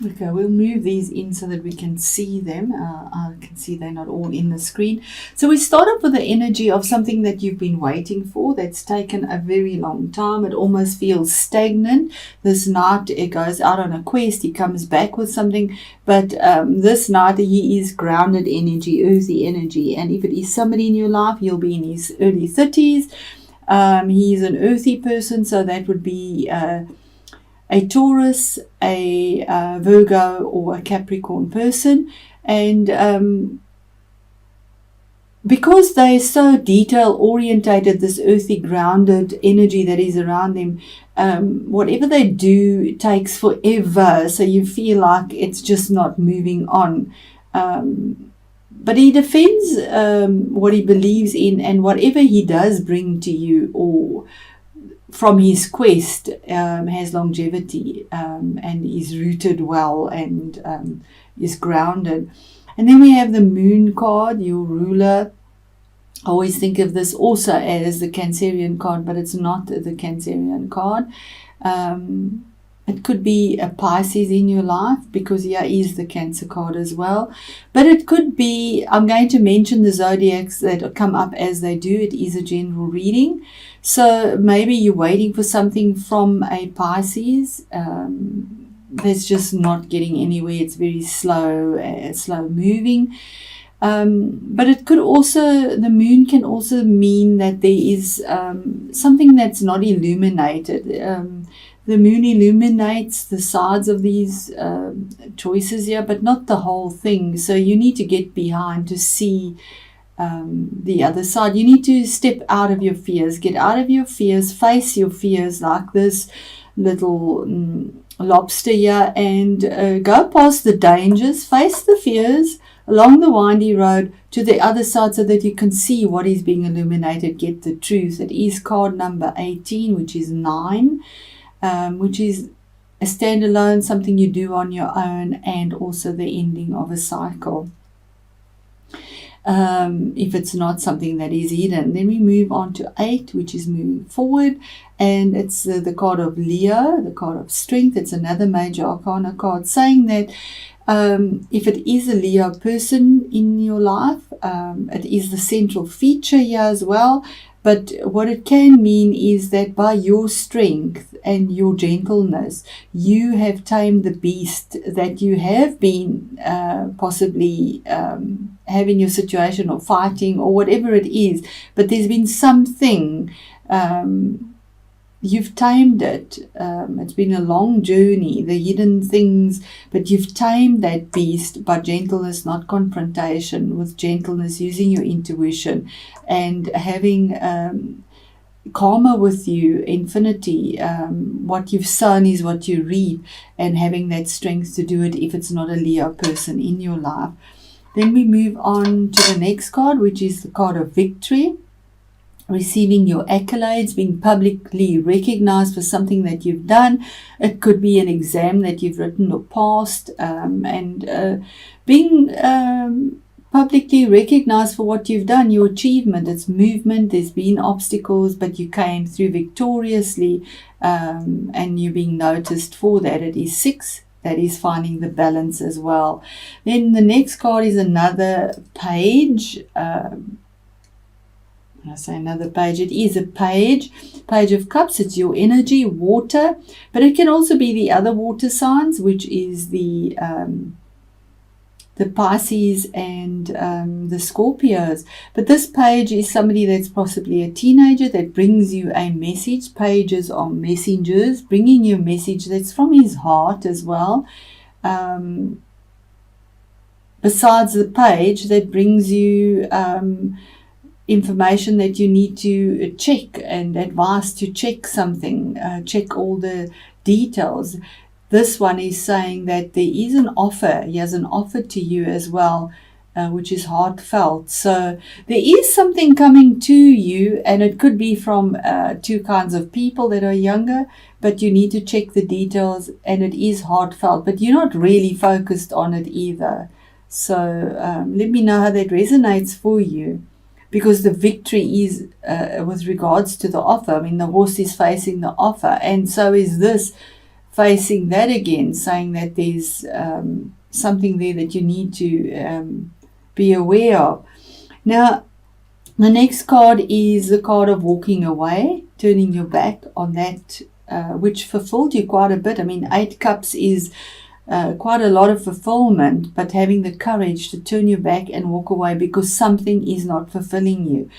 Okay, we'll move these in so that we can see them. I can see they're not all in the screen. So we start off with the energy of something that you've been waiting for, that's taken a very long time. It almost feels stagnant. This knight, it goes out on a quest. He comes back with something. But this knight, he is grounded energy, earthy energy. And if it is somebody in your life, he'll be in his early 30s. He's an earthy person, so that would be a Taurus, a Virgo, or a Capricorn person. And because they're so detail orientated, this earthy grounded energy that is around them, whatever they do takes forever, so you feel like it's just not moving on. But he defends what he believes in, and whatever he does bring to you or from his quest has longevity and is rooted well and is grounded. And then we have the Moon card, your ruler. I always think of this also as the Cancerian card, but it's not the Cancerian card. It could be a Pisces in your life, because here is the Cancer card as well. But it could be, I'm going to mention the zodiacs that come up as they do. It is a general reading. So maybe you're waiting for something from a Pisces that's just not getting anywhere. It's very slow moving. But it could also, the moon can also mean that there is something that's not illuminated. The moon illuminates the sides of these choices here, but not the whole thing. So you need to get behind to see the other side. You need to step out of your fears, get out of your fears, face your fears like this little lobster here, and go past the dangers, face the fears along the windy road to the other side so that you can see what is being illuminated, get the truth. It is card number 18, which is 9. Which is a standalone, something you do on your own, and also the ending of a cycle. If it's not something that is hidden. Then we move on to 8, which is moving forward, and it's the card of Leo, the card of strength. It's another major arcana card, saying that if it is a Leo person in your life, it is the central feature here as well. But what it can mean is that by your strength and your gentleness, you have tamed the beast that you have been possibly having your situation or fighting or whatever it is. But there's been something, you've tamed it. It's been a long journey, the hidden things, but you've tamed that beast by gentleness, not confrontation, with gentleness, using your intuition and having karma with you, infinity. What you've sown is what you reap, and having that strength to do it if it's not a Leo person in your life. Then we move on to the next card, which is the card of victory. Receiving your accolades, being publicly recognized for something that you've done. It could be an exam that you've written or passed, and being publicly recognized for what you've done, your achievement. It's movement. There's been obstacles, but you came through victoriously, and you're being noticed for that. It is 6. That is finding the balance as well. Then the next card is another page. When I say another page, it is a page of cups. It's your energy, water, but it can also be the other water signs, which is the Pisces and the Scorpios. But this page is somebody that's possibly a teenager that brings you a message. Pages are messengers, bringing you a message that's from his heart as well. Besides the page that brings you information that you need to check, and advice to check something, check all the details. This one is saying that there is an offer. He has an offer to you as well, which is heartfelt. So there is something coming to you, and it could be from 2 kinds of people that are younger, but you need to check the details, and it is heartfelt, but you're not really focused on it either. So let me know how that resonates for you. Because the victory is with regards to the offer. I mean, the horse is facing the offer, and so is this facing that again, saying that there's something there that you need to be aware of. Now, the next card is the card of walking away, turning your back on that which fulfilled you quite a bit. I mean, 8 cups is quite a lot of fulfillment, but having the courage to turn your back and walk away because something is not fulfilling you.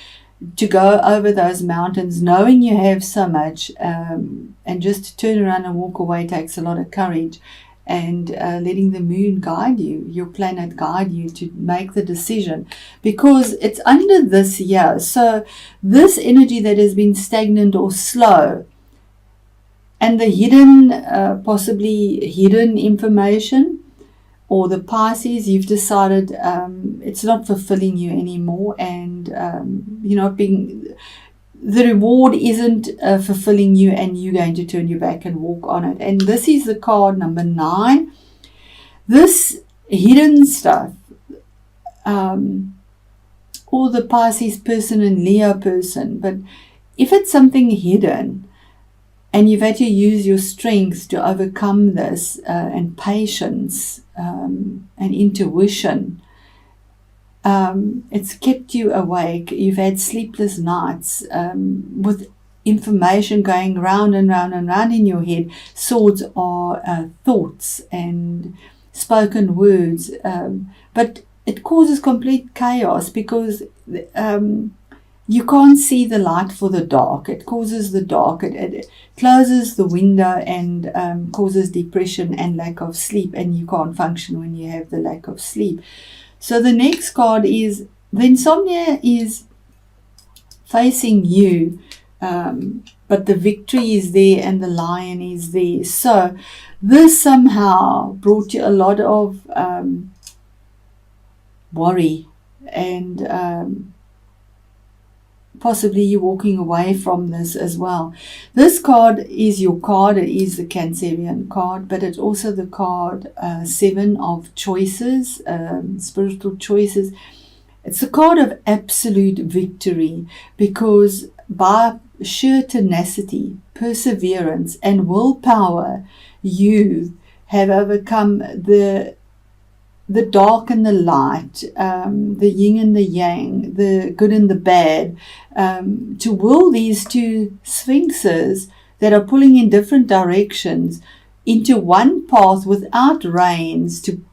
To go over those mountains knowing you have so much, and just to turn around and walk away takes a lot of courage, and letting the moon guide you, your planet guide you to make the decision, because it's under this year. So this energy that has been stagnant or slow, and the hidden, possibly hidden information, or the Pisces, you've decided it's not fulfilling you anymore, and you're not being, the reward isn't fulfilling you, and you're going to turn your back and walk on it. And this is the card number 9. This hidden stuff, or the Pisces person and Leo person, but if it's something hidden, and you've had to use your strength to overcome this, and patience, and intuition. It's kept you awake. You've had sleepless nights with information going round and round and round in your head. Swords are thoughts and spoken words, but it causes complete chaos because you can't see the light for the dark. It causes the dark. It closes the window and causes depression and lack of sleep. And you can't function when you have the lack of sleep. So the next card is, the insomnia is facing you, but the victory is there and the lion is there. So this somehow brought you a lot of worry, and possibly you're walking away from this as well. This card is your card. It is the Cancerian card, but it's also the card 7 of choices, spiritual choices. It's a card of absolute victory, because by sheer tenacity, perseverance, and willpower, you have overcome the dark and the light, the yin and the yang, the good and the bad, to will these two sphinxes that are pulling in different directions into one path without reins, to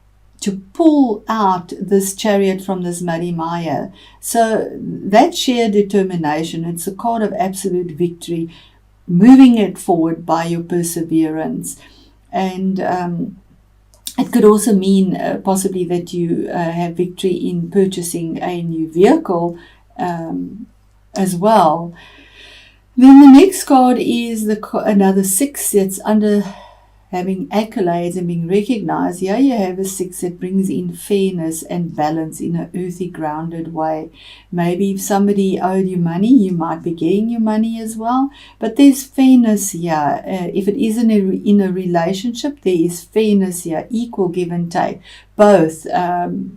pull out this chariot from this muddy mire. So that sheer determination, it's a card of absolute victory, moving it forward by your perseverance. And it could also mean possibly that you have victory in purchasing a new vehicle as well. Then the next card is another 6 that's under having accolades and being recognized. Here you have a 6 that brings in fairness and balance in an earthy, grounded way. Maybe if somebody owed you money, you might be getting your money as well. But there's fairness here. If it is in a relationship, there is fairness here, equal give and take. Both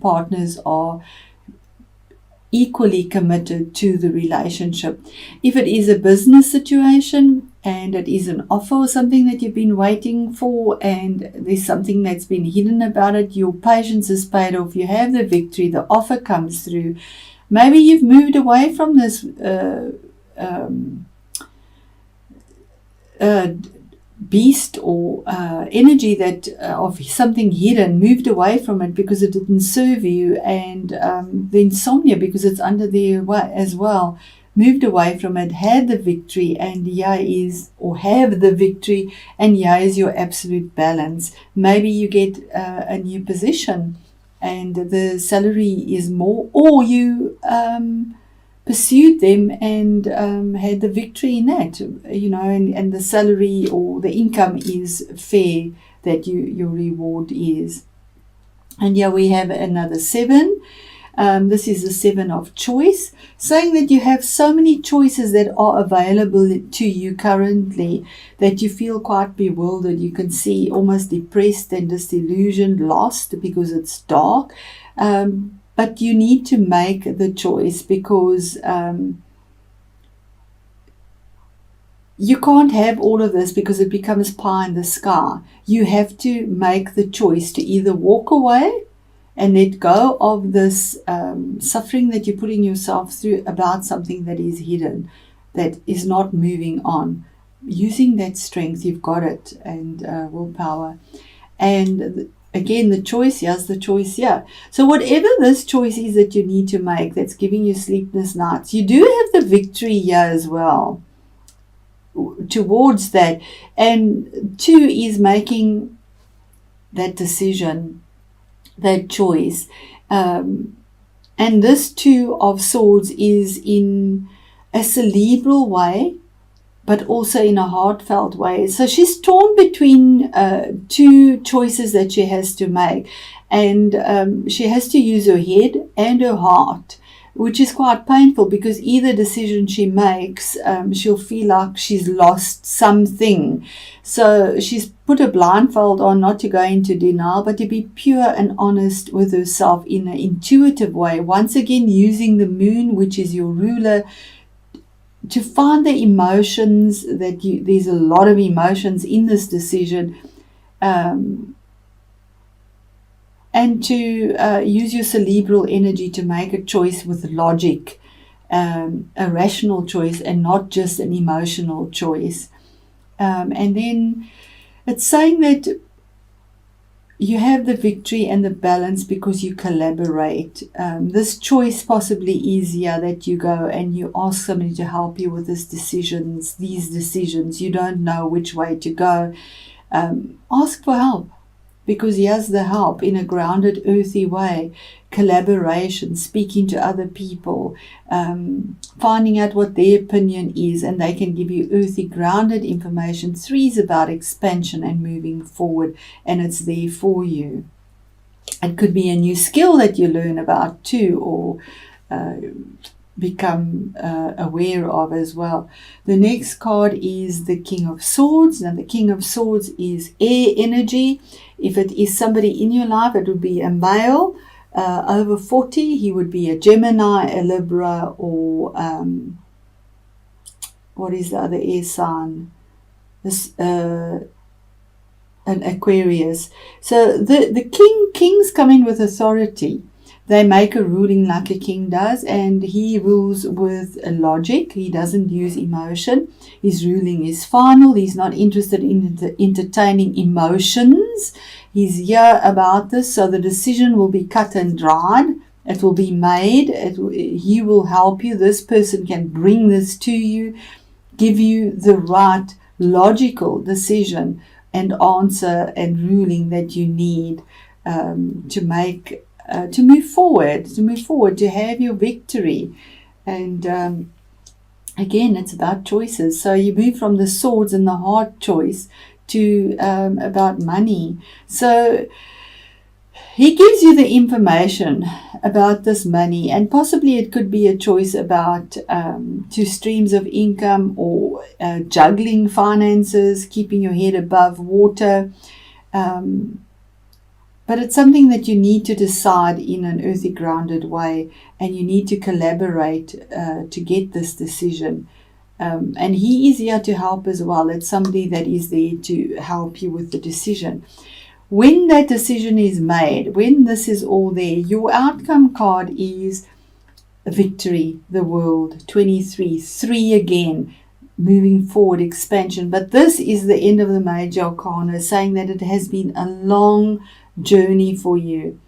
partners are equally committed to the relationship. If it is a business situation and it is an offer or something that you've been waiting for, and there's something that's been hidden about it, your patience is paid off, you have the victory, the offer comes through. Maybe you've moved away from this beast or energy that of something hidden, moved away from it because it didn't serve you, and the insomnia, because it's under there as well, moved away from it, had the victory, and have the victory, and is your absolute balance. Maybe you get a new position and the salary is more, or you pursued them and had the victory in that, and the salary or the income is fair, that your reward is. And here we have another 7. This is the 7 of choice, saying that you have so many choices that are available to you currently that you feel quite bewildered. You can see almost depressed and disillusioned, lost, because it's dark. But you need to make the choice, because you can't have all of this because it becomes pie in the sky. You have to make the choice to either walk away and let go of this suffering that you're putting yourself through about something that is hidden, that is not moving on. Using that strength, you've got it, and willpower. And again, the choice, yes, the choice, yeah. So whatever this choice is that you need to make that's giving you sleepless nights, you do have the victory here as well towards that. And 2 is making that decision, that choice. And this 2 of swords is in a cerebral way, but also in a heartfelt way. So she's torn between 2 choices that she has to make. And she has to use her head and her heart, which is quite painful, because either decision she makes, she'll feel like she's lost something. So she's put a blindfold on, not to go into denial, but to be pure and honest with herself in an intuitive way. Once again, using the moon, which is your ruler, to find the emotions that there's a lot of emotions in this decision, and to use your cerebral energy to make a choice with logic, a rational choice, and not just an emotional choice. And then it's saying that you have the victory and the balance because you collaborate. This choice possibly easier that you go and you ask somebody to help you with these decisions. You don't know which way to go. Ask for help, because he has the help in a grounded, earthy way. Collaboration, speaking to other people, finding out what their opinion is, and they can give you earthy, grounded information. 3 is about expansion and moving forward, and it's there for you. It could be a new skill that you learn about too, or become aware of as well. The next card is the King of Swords. Now the King of Swords is air energy. If it is somebody in your life, it would be a male over 40. He would be a Gemini, a Libra, or what is the other air sign? This an Aquarius. So the kings come in with authority. They make a ruling like a king does, and he rules with logic. He doesn't use emotion. His ruling is final. He's not interested in entertaining emotions. He's here about this, so the decision will be cut and dried. It will be made. He will help you. This person can bring this to you, give you the right logical decision and answer and ruling that you need to make. To move forward, to have your victory. And again, it's about choices. So you move from the swords and the heart choice to about money. So he gives you the information about this money, and possibly it could be a choice about 2 streams of income, or juggling finances, keeping your head above water. But it's something that you need to decide in an earthy, grounded way, and you need to collaborate to get this decision. And he is here to help as well. It's somebody that is there to help you with the decision. When that decision is made, when this is all there, your outcome card is victory, the world, 23, 3 again, moving forward, expansion. But this is the end of the major arcana, saying that it has been a long journey for you,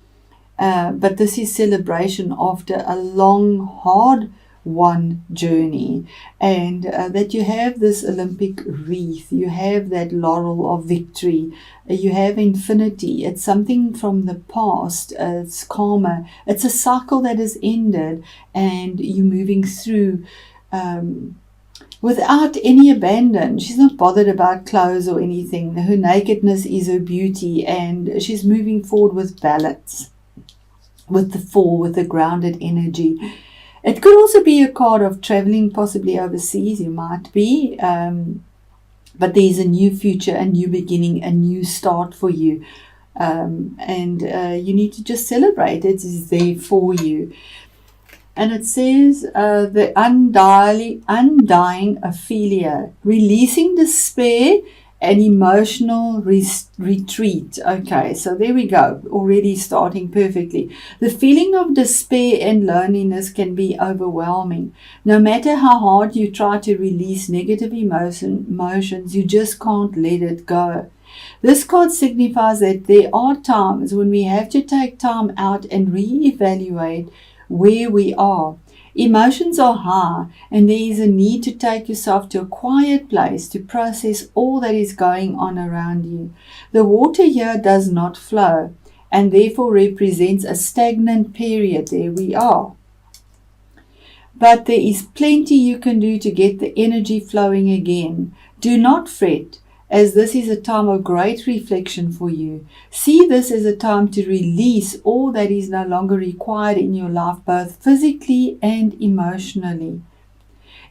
but this is celebration after a long, hard won journey, and that you have this Olympic wreath, you have that laurel of victory, you have infinity. It's something from the past, it's karma, it's a cycle that has ended, and you're moving through without any abandon. She's not bothered about clothes or anything. Her nakedness is her beauty, and she's moving forward with balance, with the 4, with the grounded energy. It could also be a card of traveling, possibly overseas. You might be, but there's a new future, a new beginning, a new start for you, and you need to just celebrate. It is there for you. And it says the undying Ophelia, releasing despair and emotional retreat. Okay, so there we go, already starting perfectly. The feeling of despair and loneliness can be overwhelming. No matter how hard you try to release negative emotions, you just can't let it go. This card signifies that there are times when we have to take time out and re-evaluate where we are. Emotions are high, and there is a need to take yourself to a quiet place to process all that is going on around you. The water here does not flow and therefore represents a stagnant period. There we are. But there is plenty you can do to get the energy flowing again. Do not fret, as this is a time of great reflection for you. See this as a time to release all that is no longer required in your life, both physically and emotionally.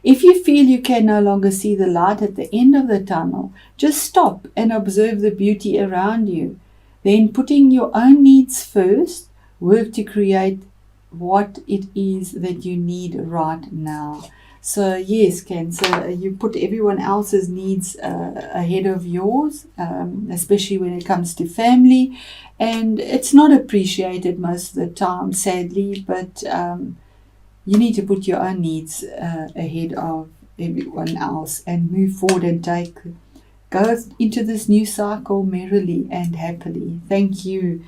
If you feel you can no longer see the light at the end of the tunnel, just stop and observe the beauty around you. Then, putting your own needs first, work to create what it is that you need right now. So yes, Cancer, you put everyone else's needs ahead of yours, especially when it comes to family, and it's not appreciated most of the time, sadly, but you need to put your own needs ahead of everyone else and move forward and go into this new cycle merrily and happily. Thank you.